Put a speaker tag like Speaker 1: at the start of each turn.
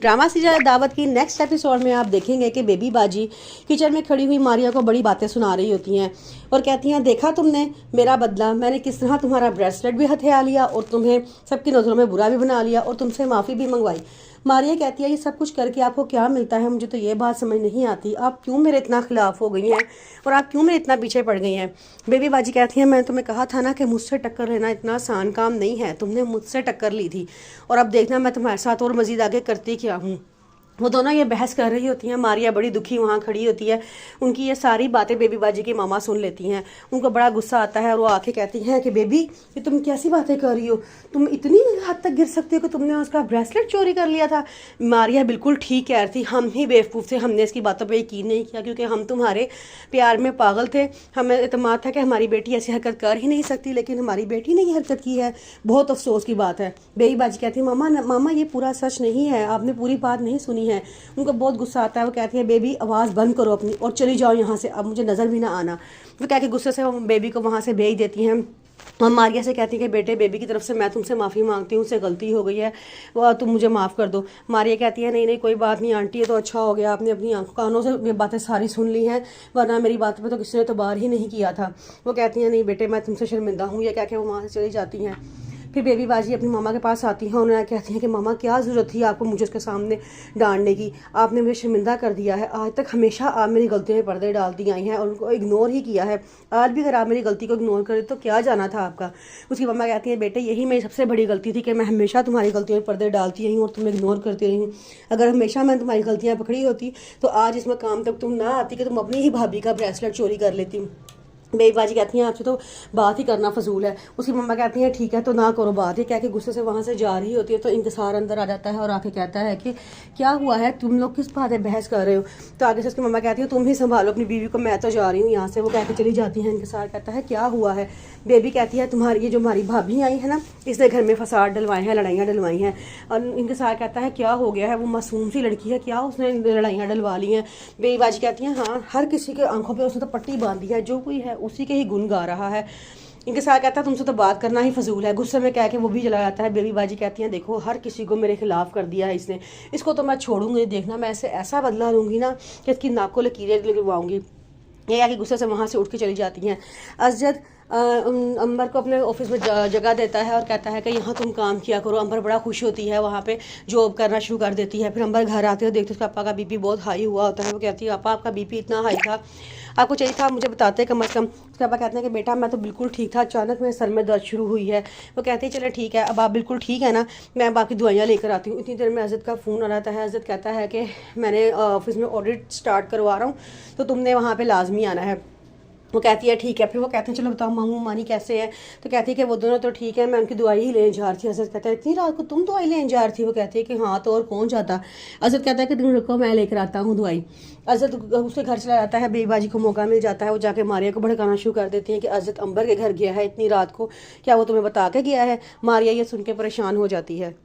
Speaker 1: Drama serial दावत की next episode में आप देखेंगे कि बेबी बाजी किचन में खड़ी हुई मारिया को बड़ी बातें सुना रही होती हैं और कहती हैं, देखा तुमने मेरा बदला, मैंने किस तरह तुम्हारा ब्रेसलेट भी हथिया लिया और तुम्हें सबकी नज़रों में बुरा भी बना लिया और तुमसे माफ़ी भी मंगवाई। मारिया कहती है, ये सब कुछ करके आपको क्या मिलता है? मुझे तो ये बात समझ नहीं आती, आप क्यों मेरे इतना खिलाफ हो गई हैं और आप क्यों मेरे इतना पीछे पड़ गई हैं? बेबी बाजी कहती है, मैंने तुम्हें कहा था ना कि मुझसे टक्कर लेना इतना आसान काम नहीं है, तुमने मुझसे टक्कर ली थी और अब देखना मैं तुम्हारे साथ और मज़ीद आगे करती क्या हूँ। वो दोनों ये बहस कर रही होती हैं। मारिया बड़ी दुखी वहाँ खड़ी होती है। उनकी ये सारी बातें बेबी बाजी की मामा सुन लेती हैं। उनको बड़ा गुस्सा आता है और वो आके कहती हैं कि बेबी, ये तुम कैसी बातें कर रही हो? तुम इतनी हद तक गिर सकती हो कि तुमने उसका ब्रेसलेट चोरी कर लिया था। मारिया बिल्कुल ठीक कह रही थी, हम ही बेवकूफ़ थे, हमने इसकी बातों पर यकीन नहीं किया क्योंकि हम तुम्हारे प्यार में पागल थे। हमें एतमाद था कि हमारी बेटी ऐसी हरकत कर ही नहीं सकती, लेकिन हमारी बेटी ने ये हरकत की है। बहुत अफसोस की बात है। बेबी बाजी कहती है, मामा ये पूरा सच नहीं है, आपने पूरी बात नहीं सुनी है। उनको बहुत गुस्सा आता है। वो कहती है, बेबी आवाज़ बंद करो अपनी और चली जाओ यहाँ से, अब मुझे नज़र भी ना आना। वो कह के गुस्से से वो बेबी को वहाँ से भेज देती हैं और मारिया से कहती है कि बेटे, बेबी की तरफ से मैं तुमसे माफ़ी मांगती हूँ, उससे गलती हो गई है, वो तुम मुझे माफ़ कर दो। मारिया कहती है, नहीं नहीं कोई बात नहीं आंटी, ये तो अच्छा हो गया, आपने अपनी आंखों कानों से ये बातें सारी सुन ली हैं, वरना मेरी बात पे तो किसी ने तो बार ही नहीं किया था। वो कहती हैं, नहीं बेटे मैं तुमसे शर्मिंदा हूँ, ये कह के वो वहाँ से चली जाती हैं। फिर बेबी बाजी अपनी मामा के पास आती हैं। उन्हें कहती हैं कि मामा क्या ज़रूरत थी आपको मुझे उसके सामने डांटने की, आपने मुझे शर्मिंदा कर दिया है। आज तक हमेशा आप मेरी गलतियों में पर्दे डालती आई हैं और उनको इग्नोर ही किया है। आज भी अगर आप मेरी गलती को इग्नोर करें तो क्या जाना था आपका? उसकी मामा कहती हैं, बेटे यही मेरी सबसे बड़ी गलती थी कि मैं हमेशा तुम्हारी गलतियों में पर्दे डालती रही हूँ और तुम्हें इग्नोर करती रही हूँ। अगर हमेशा मैं तुम्हारी गलतियाँ पकड़ी होती तो आज इस मकाम तक तुम ना आती कि तुम अपनी ही भाभी का ब्रेसलेट चोरी कर लेती। बेबी बाजी कहती हैं, आपसे तो बात ही करना फजूल है। उसकी मम्मा कहती हैं, ठीक है तो ना करो बात। ये कह के गुस्से से वहाँ से जा रही होती है तो इंकसार अंदर आ जाता है और आके कहता है कि क्या हुआ है, तुम लोग किस बात है बहस कर रहे हो? तो आगे से उसकी मम्मा कहती है, तुम ही संभालो अपनी बीवी को, मैं तो जा रही हूँ यहाँ से। वो कह के चली जाती हैं। इंकसार कहता है, क्या हुआ है? बेबी कहती है, तुम्हारी ये जो हमारी भाभी आई है ना, इसने घर में फसाद डलवाए हैं, लड़ाइयाँ डलवाई हैं। और इंकसार कहता है, क्या हो गया है? वो मासूम सी लड़की है, क्या उसने लड़ाइयाँ डलवा ली हैं? बेबी बाजी कहती हैं, हाँ हर किसी के आंखों पर उसने तो पट्टी बांधी है, जो कोई है उसी के ही गुण गा रहा है। इनके साथ कहता है, तुमसे तो बात करना ही फजूल है। गुस्से में कह के वो भी चला जाता है। बेबी बाजी कहती हैं, देखो हर किसी को मेरे खिलाफ कर दिया है इसने, इसको तो मैं छोड़ूंगी, देखना मैं ऐसे ऐसा बदला लूँगी ना कि इसकी नाक को लकीरें लगवाऊंगी। ये आके गुस्से से वहाँ से उठ के चली जाती हैं। अजद अंबर को अपने ऑफिस में जगह देता है और कहता है कि यहाँ तुम काम किया करो। अंबर बड़ा खुश होती है, वहाँ पे जॉब करना शुरू कर देती है। फिर अंबर घर आते हो देखते उसके पापा का बीपी बहुत हाई हुआ होता है। वो कहती है, पापा आपका बीपी इतना हाई था, आपको चाहिए था मुझे बताते कम अज़ कम। उसके पापा कहते हैं कि बेटा मैं तो बिल्कुल ठीक था, अचानक मेरे सर में दर्द शुरू हुई है। वो कहते हैं, चले ठीक है, अब आप बिल्कुल ठीक है ना, मैं बाकी दवाइयाँ लेकर आती हूँ। इतनी देर में अजद का फ़ोन आ जाता है। अजद कहता है कि मैंने ऑफिस में ऑडिट स्टार्ट करवा रहा हूँ तो तुमने वहाँ पर लाजमी आना है। वो कहती है ठीक है। फिर वो कहते हैं, चलो बताओ मामू मानी कैसे हैं? तो कहती है कि वो दोनों तो ठीक है, मैं उनकी दवाई ही लेने जा रही थी। अजद कहता है, इतनी रात को तुम दवाई लेने जा रही थी? वो कहती है कि हाँ, तो और कौन जाता? अजद कहता है कि तुम रुको, मैं लेकर आता हूँ दवाई। अजद उसके घर चला जाता है। बेबाजी को मौका मिल जाता है, वो जाके मारिया को भड़काना शुरू कर देती है कि अजद अंबर के घर गया है इतनी रात को, क्या वो तुम्हें बता के गया है? मारिया ये सुन के परेशान हो जाती है।